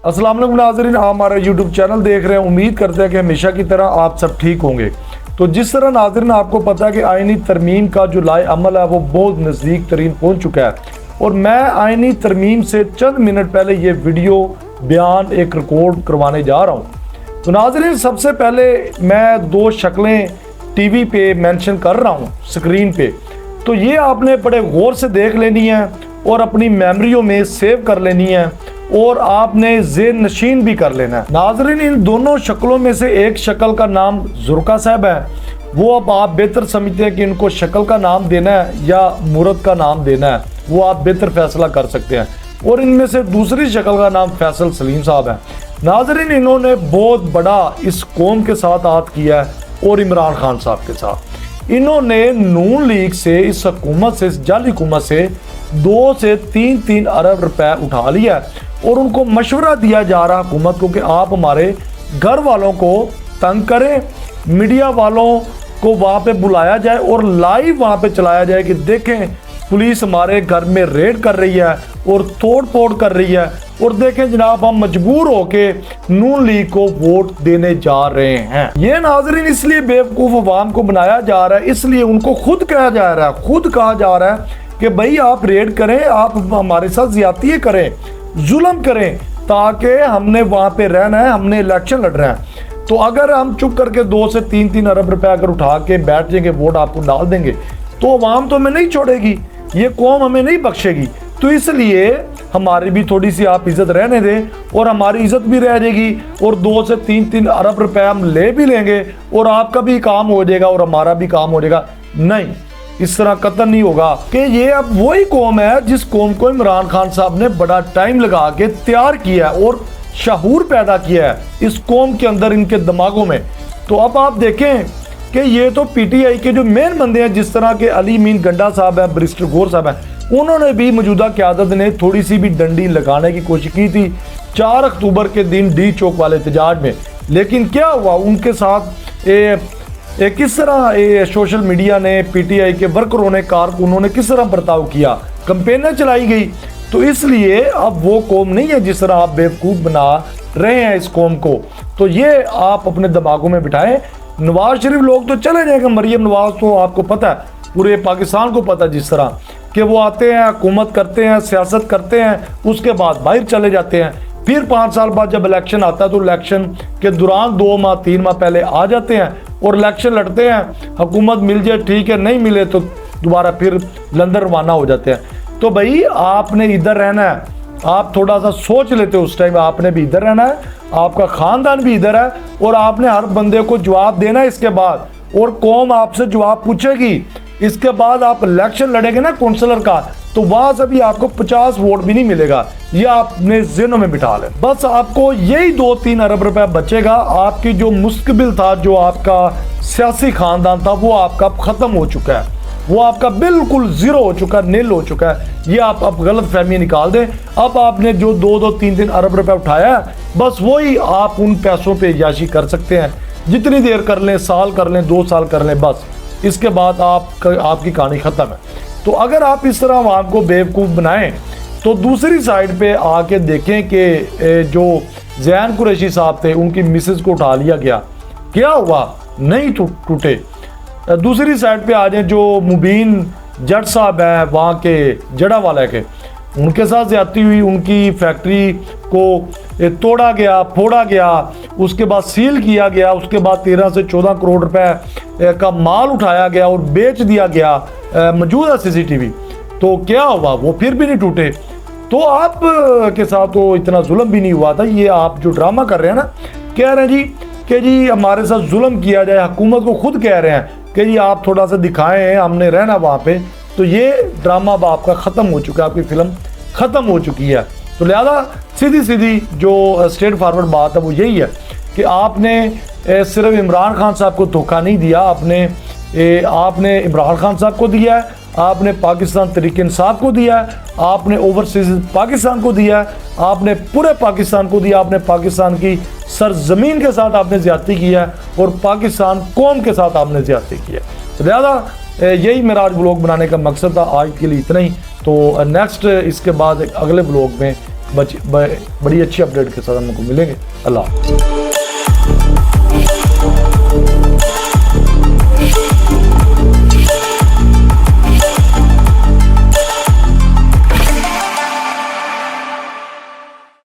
अस्सलाम वालेकुम नाज़रीन, आप हमारा यूट्यूब चैनल देख रहे हैं। उम्मीद करते हैं कि हमेशा की तरह आप सब ठीक होंगे। तो जिस तरह नाज़रीन आपको पता है कि आईनी तरमीम का जो लाए अमल है वो बहुत नज़दीक तरीन पहुँच चुका है, और मैं आईनी तरमीम से चंद मिनट पहले ये वीडियो बयान एक रिकॉर्ड करवाने जा रहा हूँ। तो नाज़रीन सबसे पहले मैं दो शक्लें टीवी पे मेंशन कर रहा हूँ स्क्रीन पे, तो ये आपने बड़े गौर से देख लेनी है और अपनी मेमोरियों में सेव कर लेनी है और आपने ज़ेहन नशीन भी कर लेना है। नाज़रीन इन दोनों शक्लों में से एक शक्ल का नाम जुर्का साहब है। वो अब आप बेहतर समझते हैं कि इनको शक्ल का नाम देना है या मूरत का नाम देना है, वो आप बेहतर फैसला कर सकते हैं। और इनमें से दूसरी शक्ल का नाम फैसल सलीम साहब है। नाज़रीन इन्होंने बहुत बड़ा इस कौम के साथ हाथ किया है और इमरान खान साहब के साथ। इन्होंने नून लीग से, इस हुकूमत से, इस जाली हुकूमत से 2 से 3 अरब रुपए उठा लिया है और उनको मशवरा दिया जा रहा हुकूमत को कि आप हमारे घर वालों को तंग करें, मीडिया वालों को वहाँ पे बुलाया जाए और लाइव वहाँ पे चलाया जाए कि देखें पुलिस हमारे घर में रेड कर रही है और तोड़ फोड़ कर रही है, और देखें जनाब हम मजबूर होके नून लीग को वोट देने जा रहे हैं। ये नाज़रीन इसलिए बेवकूफ़ अवाम को बनाया जा रहा है, इसलिए उनको खुद कहा जा रहा है, खुद कहा जा रहा है कि भाई आप रेड करें, आप हमारे साथ ज्यादती करें, जुल्म करें, ताकि हमने वहाँ पे रहना है, हमने इलेक्शन लड़ रहा है। तो अगर हम चुप करके 2 से 3 अरब रुपए अगर उठा के बैठ जाएंगे, वोट आपको डाल देंगे, तो अवाम तो हमें नहीं छोड़ेगी, ये कौम हमें नहीं बख्शेगी। तो इसलिए हमारी भी थोड़ी सी आप इज्जत रहने दें और हमारी इज्जत भी रह जाएगी, और 2 से 3 अरब रुपए हम ले भी लेंगे और आपका भी काम हो जाएगा और हमारा भी काम हो जाएगा। नहीं, इस तरह कतई नहीं होगा कि ये अब वही कौम है जिस कौम को इमरान खान साहब ने बड़ा टाइम लगा के तैयार किया है और शऊर पैदा किया है इस कौम के अंदर, इनके दिमागों में। तो अब आप देखें कि ये तो पीटीआई के जो मेन बंदे हैं, जिस तरह के अली मीन गंडा साहब है, बैरिस्टर गौर साहब है, उन्होंने भी मौजूदा क़यादत ने थोड़ी सी भी डंडी लगाने की कोशिश की थी 4 अक्टूबर के दिन डी चौक वाले एहतजाज में। लेकिन क्या हुआ, उनके साथ किस तरह सोशल मीडिया ने, पीटीआई के वर्करों ने, कारकुनों ने किस तरह बर्ताव किया, कैंपेनें चलाई गई। तो इसलिए अब वो कौम नहीं है जिस तरह आप बेवकूफ़ बना रहे हैं इस कौम को। तो ये आप अपने दिमागों में बिठाएं। नवाज शरीफ लोग तो चले जाएंगे, मरियम नवाज तो आपको पता है, पूरे पाकिस्तान को पता है जिस तरह कि वो आते हैं, हुकूमत करते हैं, सियासत करते हैं, उसके बाद बाहर चले जाते हैं। फिर 5 साल बाद जब इलेक्शन आता है तो इलेक्शन के दौरान 2 माह 3 माह पहले आ जाते हैं और इलेक्शन लड़ते हैं। हुकूमत मिल जाए ठीक है, नहीं मिले तो दोबारा फिर लंदन रवाना हो जाते हैं। तो भाई आपने इधर रहना है, आप थोड़ा सा सोच लेते हो उस टाइम, आपने भी इधर रहना है, आपका खानदान भी इधर है, और आपने हर बंदे को जवाब देना है इसके बाद, और कौम आपसे जवाब पूछेगी। इसके बाद आप इलेक्शन लड़ेंगे ना काउंसलर का, तो वहां से भी आपको 50 वोट भी नहीं मिलेगा। ये आपने ज़हनों में बिठा लें। बस आपको यही 2-3 अरब रुपए बचेगा। आपकी जो मुस्तकबिल था, जो आपका सियासी खानदान था, वो आपका खत्म हो चुका है, वो आपका बिल्कुल जीरो हो चुका है, नील हो चुका है। ये आप अब गलत फहमी निकाल दें। अब आपने जो 2-3 अरब रुपए उठाया है, बस वही आप उन पैसों पे याशी कर सकते हैं, जितनी देर कर लें, साल कर लें, 2 साल कर लें, बस इसके बाद आपकी कहानी ख़त्म है। तो अगर आप इस तरह आवाम को बेवकूफ़ बनाएं, तो दूसरी साइड पे आके देखें कि जो ज़ैन कुरैशी साहब थे, उनकी मिसेस को उठा लिया गया, क्या हुआ, नहीं टूटे। दूसरी साइड पे आ जाए जो मुबीन जट साहब हैं वहाँ के जड़ा वाला के, उनके साथ ज्यादती हुई, उनकी फैक्ट्री को तोड़ा गया, फोड़ा गया, उसके बाद सील किया गया, उसके बाद 13 से 14 करोड़ रुपए का माल उठाया गया और बेच दिया गया मौजूदा सीसीटीवी। तो क्या हुआ, वो फिर भी नहीं टूटे। तो आप के साथ तो इतना जुल्म भी नहीं हुआ था। ये आप जो ड्रामा कर रहे हैं ना, कह रहे हैं जी कि जी हमारे साथ जुल्म किया जाए, हुकूमत को खुद कह रहे हैं कि जी आप थोड़ा सा दिखाएं, हमने रहना वहाँ पे। तो ये ड्रामा अब आपका ख़त्म हो चुका है, आपकी फिल्म ख़त्म हो चुकी है। तो लिहाजा सीधी सीधी जो स्ट्रेट फॉरवर्ड बात है वो यही है कि आपने सिर्फ इमरान खान साहब को धोखा नहीं दिया, आपने इमरान खान साहब को दिया है, आपने पाकिस्तान तहरीक इंसाफ को दिया है, आपने ओवरसीज पाकिस्तान को दिया है, आपने पूरे पाकिस्तान को दिया, आपने पाकिस्तान की सरजमीन के साथ आपने ज्यादती किया है और पाकिस्तान कौम के साथ आपने ज्यादती की है। तो लिहाजा यही मेरा आज ब्लॉग बनाने का मकसद था। आज के लिए इतना ही। तो नेक्स्ट इसके बाद अगले ब्लॉग में बड़ी अच्छी अपडेट के साथ हमको मिलेंगे। अल्लाह।